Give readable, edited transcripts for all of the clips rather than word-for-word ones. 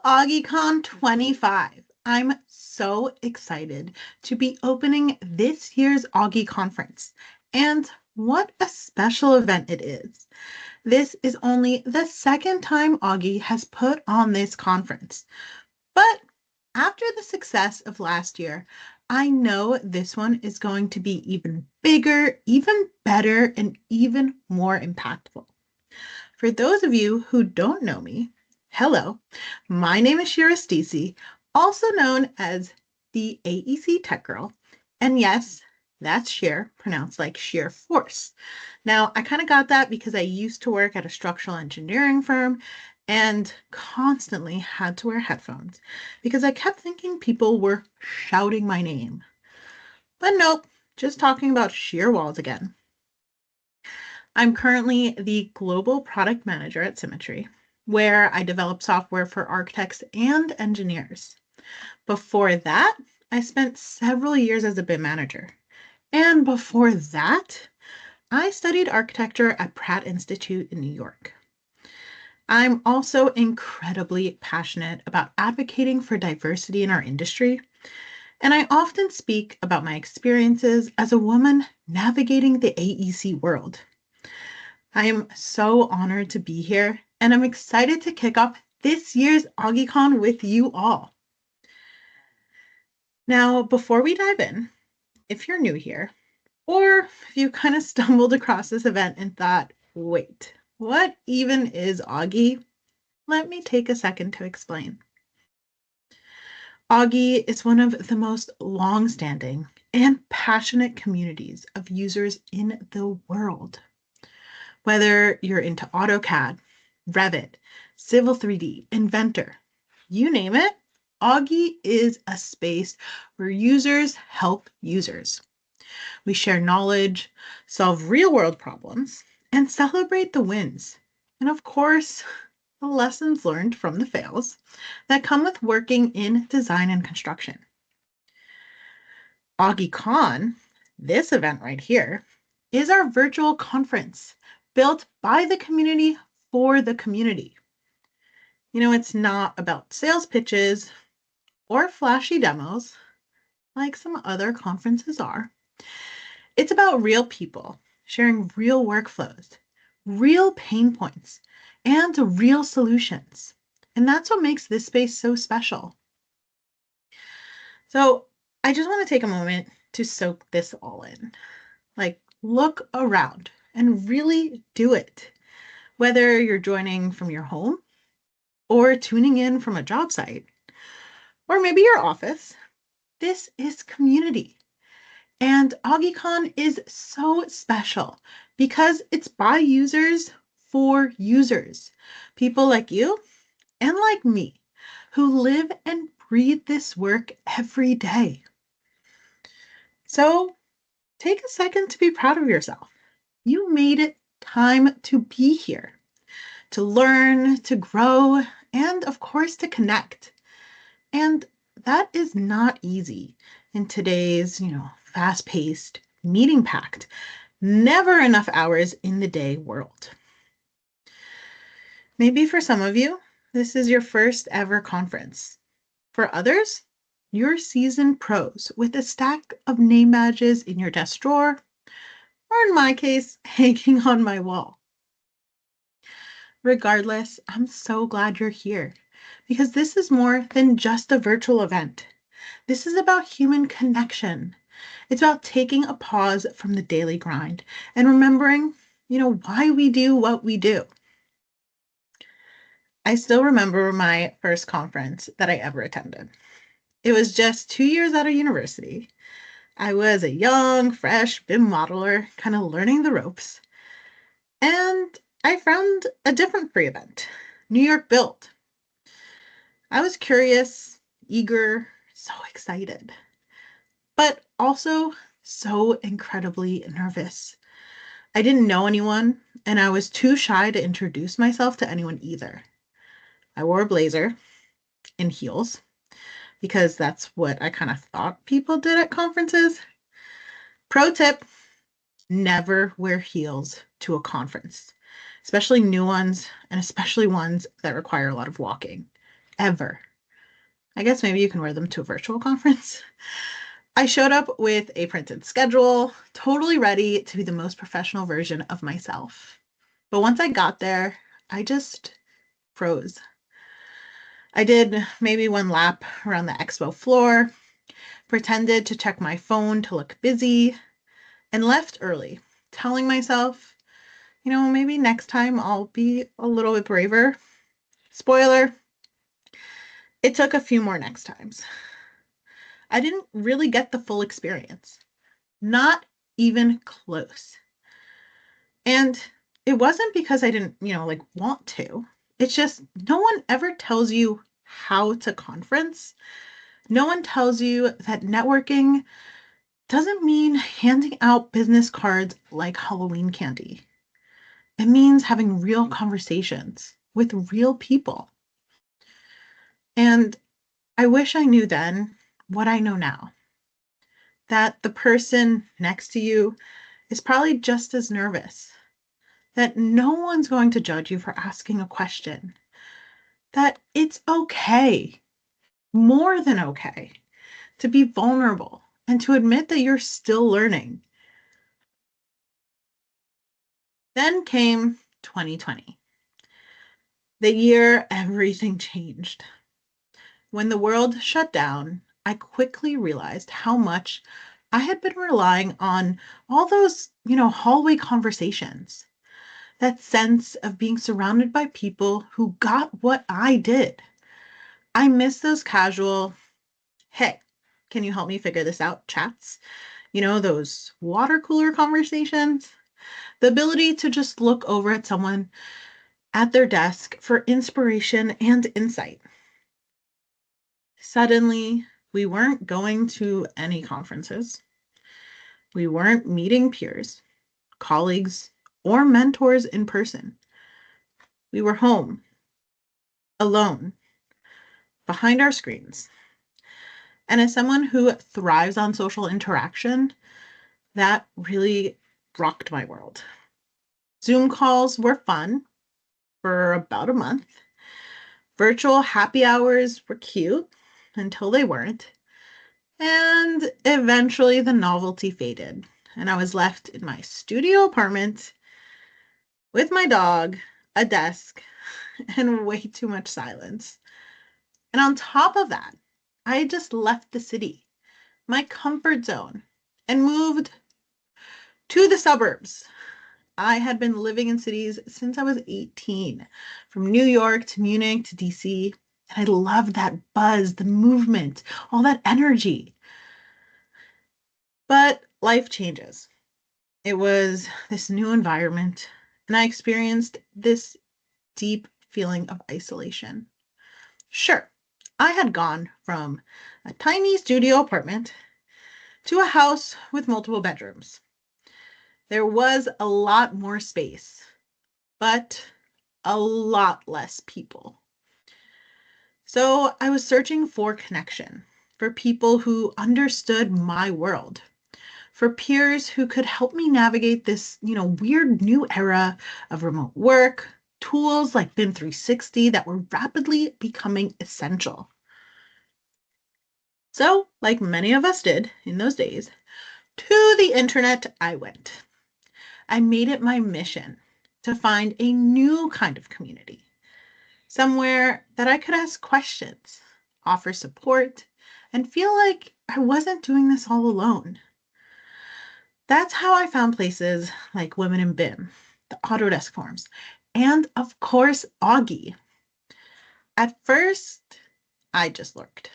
AuggieCon 25. I'm so excited to be opening this year's Auggie conference. And what a special event it is. This is only the second time Auggie has put on this conference. But after the success of last year, I know this one is going to be even bigger, even better, and even more impactful. For those of you who don't know me, hello, my name is Shir, also known as the AEC Tech Girl. And yes, that's Shir, pronounced like sheer force. Now, I kind of got that because I used to work at a structural engineering firm and constantly had to wear headphones because I kept thinking people were shouting my name. But nope, just talking about sheer walls again. I'm currently the global product manager at Symmetry, where I develop software for architects and engineers. Before that, I spent several years as a BIM manager. And before that, I studied architecture at Pratt Institute in New York. I'm also incredibly passionate about advocating for diversity in our industry, and I often speak about my experiences as a woman navigating the AEC world. I am so honored to be here, and I'm excited to kick off this year's AuggieCon with you all. Now, before we dive in, if you're new here, or if you kind of stumbled across this event and thought, wait, what even is Auggie? Let me take a second to explain. Auggie is one of the most long-standing and passionate communities of users in the world. Whether you're into AutoCAD, Revit, Civil 3D, Inventor, you name it, Auggie is a space where users help users. We share knowledge, solve real-world problems, and celebrate the wins. And of course, the lessons learned from the fails that come with working in design and construction. AuggieCon, this event right here, is our virtual conference built by the community for the community. You know, it's not about sales pitches or flashy demos like some other conferences are. It's about real people sharing real workflows, real pain points, and real solutions. And that's what makes this space so special. So I just want to take a moment to soak this all in. Like, look around and really do it. Whether you're joining from your home or tuning in from a job site, or maybe your office, this is community. And AuggieCon is so special because it's by users for users. People like you and like me who live and breathe this work every day. So take a second to be proud of yourself. You made it time to be here, to learn, to grow, and of course to connect. And that is not easy in today's, fast-paced, meeting-packed, never enough hours in the day world. Maybe for some of you, this is your first ever conference. For others, you're seasoned pros with a stack of name badges in your desk drawer, or in my case, hanging on my wall. Regardless, I'm so glad you're here because this is more than just a virtual event. This is about human connection. It's about taking a pause from the daily grind and remembering, why we do what we do. I still remember my first conference that I ever attended. It was just 2 years out of university. I was a young, fresh BIM modeler, kind of learning the ropes. And I found a different free event, New York Build. I was curious, eager, so excited, but also so incredibly nervous. I didn't know anyone, and I was too shy to introduce myself to anyone either. I wore a blazer and heels because that's what I kind of thought people did at conferences. Pro tip, never wear heels to a conference, especially new ones and especially ones that require a lot of walking. ever. I guess maybe you can wear them to a virtual conference. I showed up with a printed schedule, totally ready to be the most professional version of myself. But once I got there, I just froze. I did maybe one lap around the expo floor, pretended to check my phone to look busy, and left early, telling myself, maybe next time I'll be a little bit braver. Spoiler, it took a few more next times. I didn't really get the full experience, not even close. And it wasn't because I didn't, want to. It's just no one ever tells you how to conference. No one tells you that networking doesn't mean handing out business cards like Halloween candy. It means having real conversations with real people. And I wish I knew then what I know now. That the person next to you is probably just as nervous. That no one's going to judge you for asking a question. That it's okay, more than okay, to be vulnerable and to admit that you're still learning. Then came 2020, the year everything changed. When the world shut down, I quickly realized how much I had been relying on all those, hallway conversations. That sense of being surrounded by people who got what I did. I miss those casual, hey, can you help me figure this out chats? Those water cooler conversations. The ability to just look over at someone at their desk for inspiration and insight. Suddenly, we weren't going to any conferences. We weren't meeting peers, colleagues, or mentors in person. We were home, alone, behind our screens. And as someone who thrives on social interaction, that really rocked my world. Zoom calls were fun for about a month. Virtual happy hours were cute until they weren't. And eventually the novelty faded, and I was left in my studio apartment with my dog, a desk, and way too much silence. And on top of that, I had just left the city, my comfort zone, and moved to the suburbs. I had been living in cities since I was 18, from New York to Munich to DC, and I loved that buzz, the movement, all that energy. But life changes. It was this new environment, and I experienced this deep feeling of isolation. Sure, I had gone from a tiny studio apartment to a house with multiple bedrooms. There was a lot more space, but a lot less people. So I was searching for connection, for people who understood my world, for peers who could help me navigate this, weird new era of remote work, tools like BIM 360 that were rapidly becoming essential. So, like many of us did in those days, to the internet I went. I made it my mission to find a new kind of community, somewhere that I could ask questions, offer support, and feel like I wasn't doing this all alone. That's how I found places like Women in BIM, the Autodesk forums, and of course, Augie. At first, I just lurked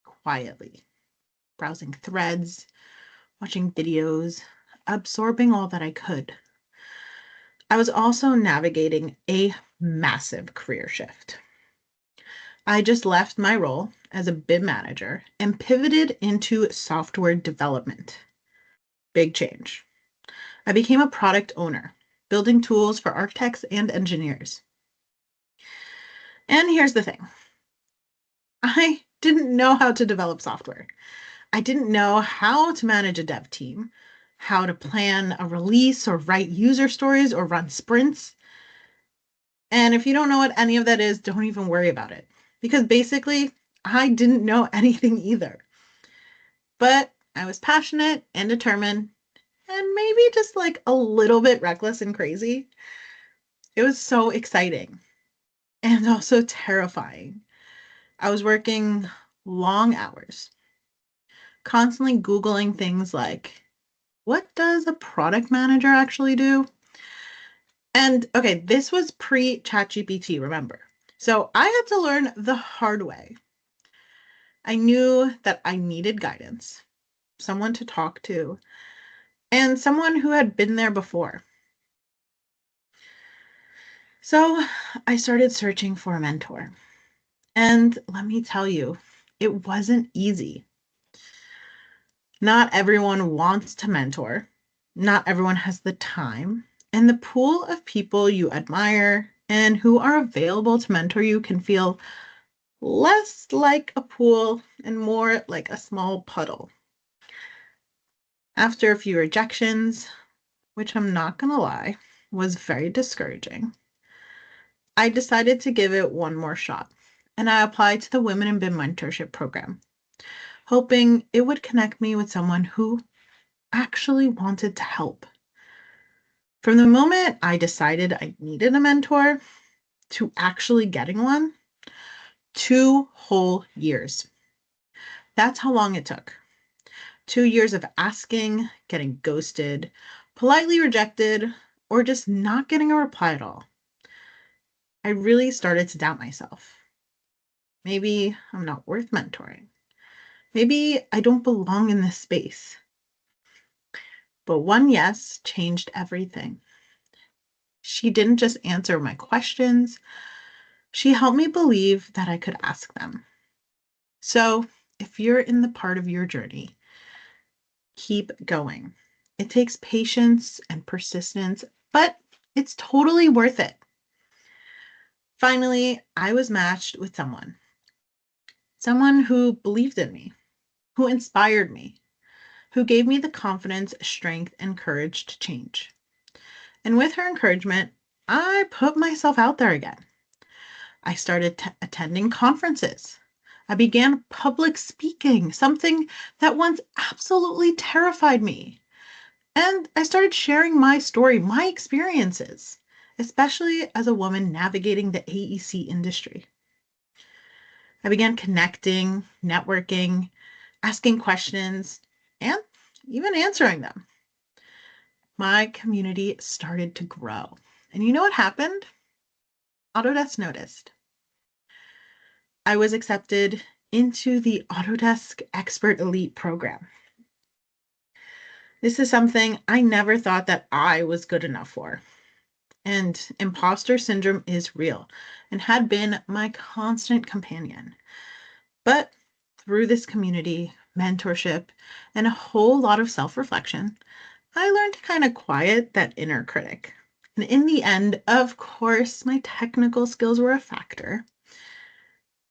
quietly, browsing threads, watching videos, absorbing all that I could. I was also navigating a massive career shift. I just left my role as a BIM manager and pivoted into software development. Big change. I became a product owner, building tools for architects and engineers. And here's the thing. I didn't know how to develop software. I didn't know how to manage a dev team, how to plan a release or write user stories or run sprints. And if you don't know what any of that is, don't even worry about it. because basically I didn't know anything either. But I was passionate and determined and maybe just like a little bit reckless and crazy. It was so exciting and also terrifying. I was working long hours, constantly Googling things like, what does a product manager actually do? And okay, this was pre ChatGPT, remember. So I had to learn the hard way. I knew that I needed guidance, someone to talk to, and someone who had been there before. So I started searching for a mentor. And let me tell you, it wasn't easy. Not everyone wants to mentor. Not everyone has the time. And the pool of people you admire and who are available to mentor you can feel less like a pool and more like a small puddle. After a few rejections, which I'm not going to lie, was very discouraging, I decided to give it one more shot. And I applied to the Women in BIM mentorship program, hoping it would connect me with someone who actually wanted to help. From the moment I decided I needed a mentor to actually getting one, 2 whole years. That's how long it took. 2 years of asking, getting ghosted, politely rejected, or just not getting a reply at all. I really started to doubt myself. Maybe I'm not worth mentoring. Maybe I don't belong in this space. But one yes changed everything. She didn't just answer my questions, she helped me believe that I could ask them. So, if you're in the part of your journey, keep going. It takes patience and persistence, but it's totally worth it. Finally, I was matched with someone who believed in me, who inspired me, who gave me the confidence, strength, and courage to change. And with her encouragement, I put myself out there again. I started attending conferences. I began public speaking, something that once absolutely terrified me. And I started sharing my story, my experiences, especially as a woman navigating the AEC industry. I began connecting, networking, asking questions, and even answering them. My community started to grow. And you know what happened? Autodesk noticed. I was accepted into the Autodesk Expert Elite program. This is something I never thought that I was good enough for. And imposter syndrome is real and had been my constant companion. But through this community, mentorship, and a whole lot of self-reflection, I learned to kind of quiet that inner critic. And in the end, of course, my technical skills were a factor.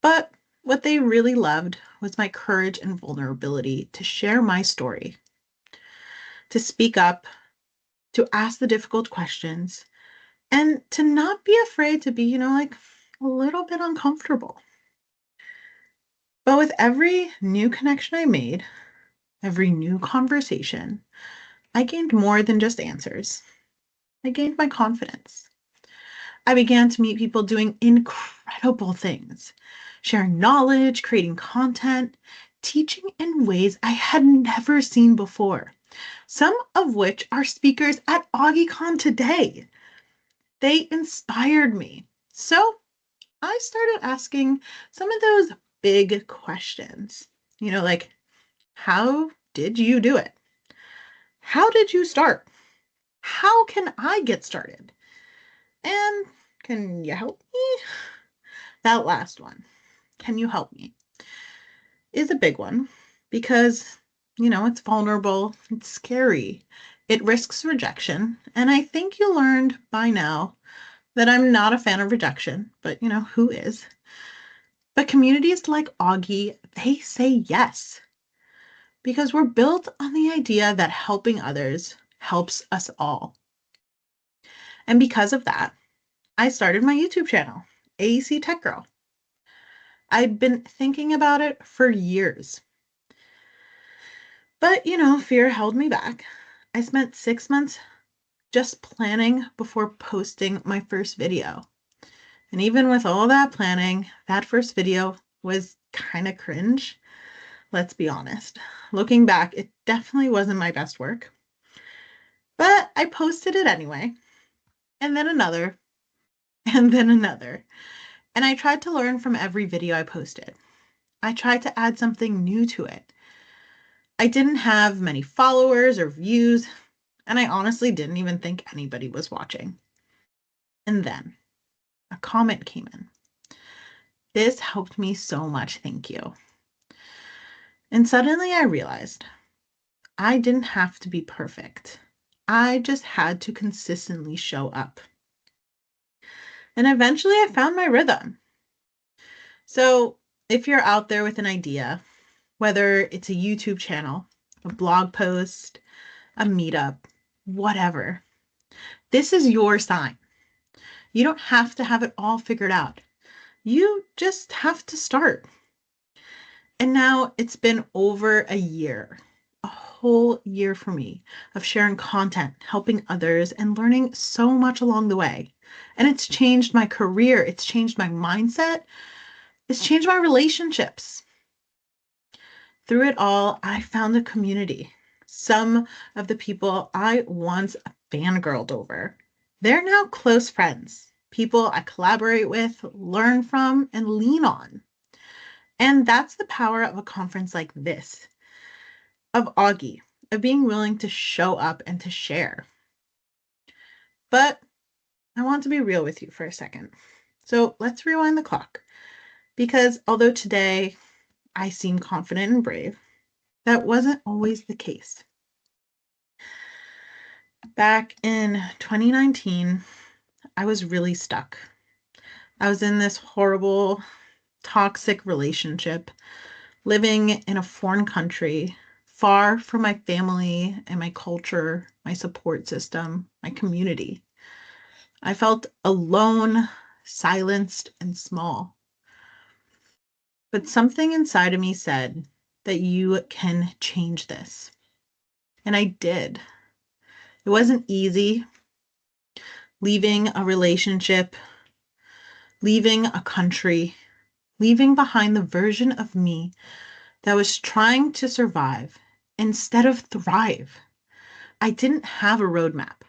But what they really loved was my courage and vulnerability to share my story, to speak up, to ask the difficult questions, and to not be afraid to be, like a little bit uncomfortable. But with every new connection I made, every new conversation, I gained more than just answers. I gained my confidence. I began to meet people doing incredible things, sharing knowledge, creating content, teaching in ways I had never seen before, some of which are speakers at AuggieCon today. They inspired me. So I started asking some of those big questions, like, how did you do it? How did you start? How can I get started? And can you help me? That last one, can you help me, is a big one because, it's vulnerable, it's scary, it risks rejection. And I think you learned by now that I'm not a fan of rejection, but who is? But communities like Augie, they say yes because we're built on the idea that helping others helps us all. And because of that, I started my YouTube channel, AEC Tech Girl. I'd been thinking about it for years. But, fear held me back. I spent 6 months just planning before posting my first video. And even with all that planning, that first video was kind of cringe. Let's be honest. Looking back, it definitely wasn't my best work. But I posted it anyway. And then another. And then another. And I tried to learn from every video I posted. I tried to add something new to it. I didn't have many followers or views, and I honestly didn't even think anybody was watching. And then a comment came in. This helped me so much, thank you. And suddenly I realized I didn't have to be perfect. I just had to consistently show up. And eventually I found my rhythm. So if you're out there with an idea, whether it's a YouTube channel, a blog post, a meetup, whatever, this is your sign. You don't have to have it all figured out. You just have to start. And now it's been over a year, a whole year for me of sharing content, helping others, and learning so much along the way. And it's changed my career. It's changed my mindset. It's changed my relationships. Through it all, I found a community. Some of the people I once fangirled over, they're now close friends, people I collaborate with, learn from, and lean on. And that's the power of a conference like this, of Augie, of being willing to show up and to share. But I want to be real with you for a second. So let's rewind the clock. Because although today I seem confident and brave, that wasn't always the case. Back in 2019, I was really stuck. I was in this horrible, toxic relationship, living in a foreign country, far from my family and my culture, my support system, my community. I felt alone, silenced, and small. But something inside of me said that you can change this. And I did. It wasn't easy leaving a relationship, leaving a country, leaving behind the version of me that was trying to survive instead of thrive. I didn't have a roadmap.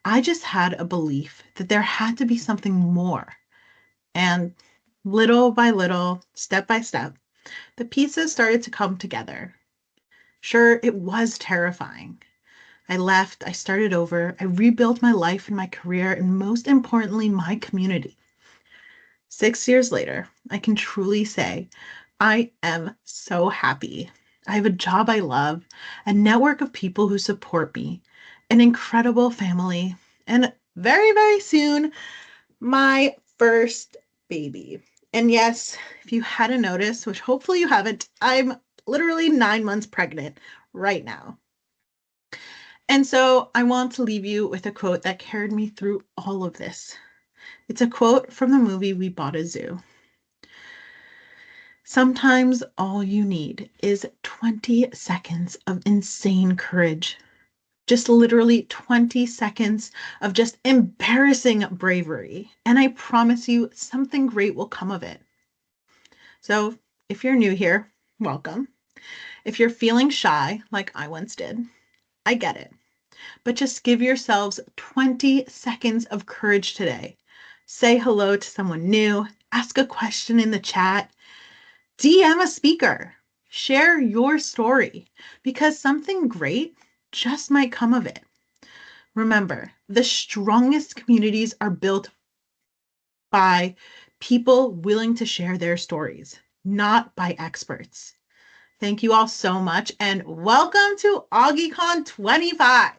I just had a belief that there had to be something more. And little by little, step by step, the pieces started to come together. Sure, it was terrifying. I left, I started over, I rebuilt my life and my career, and most importantly, my community. 6 years later, I can truly say I am so happy. I have a job I love, a network of people who support me, an incredible family, and very, very soon, my first baby. And yes, if you hadn't noticed, which hopefully you haven't, I'm literally 9 months pregnant right now. And so I want to leave you with a quote that carried me through all of this. It's a quote from the movie We Bought a Zoo. Sometimes all you need is 20 seconds of insane courage. Just literally 20 seconds of just embarrassing bravery. And I promise you, something great will come of it. So if you're new here, welcome. If you're feeling shy, like I once did, I get it. But just give yourselves 20 seconds of courage today. Say hello to someone new, ask a question in the chat, DM a speaker, share your story, because something great just might come of it. Remember, the strongest communities are built by people willing to share their stories, not by experts. Thank you all so much, and welcome to AuggieCon 25.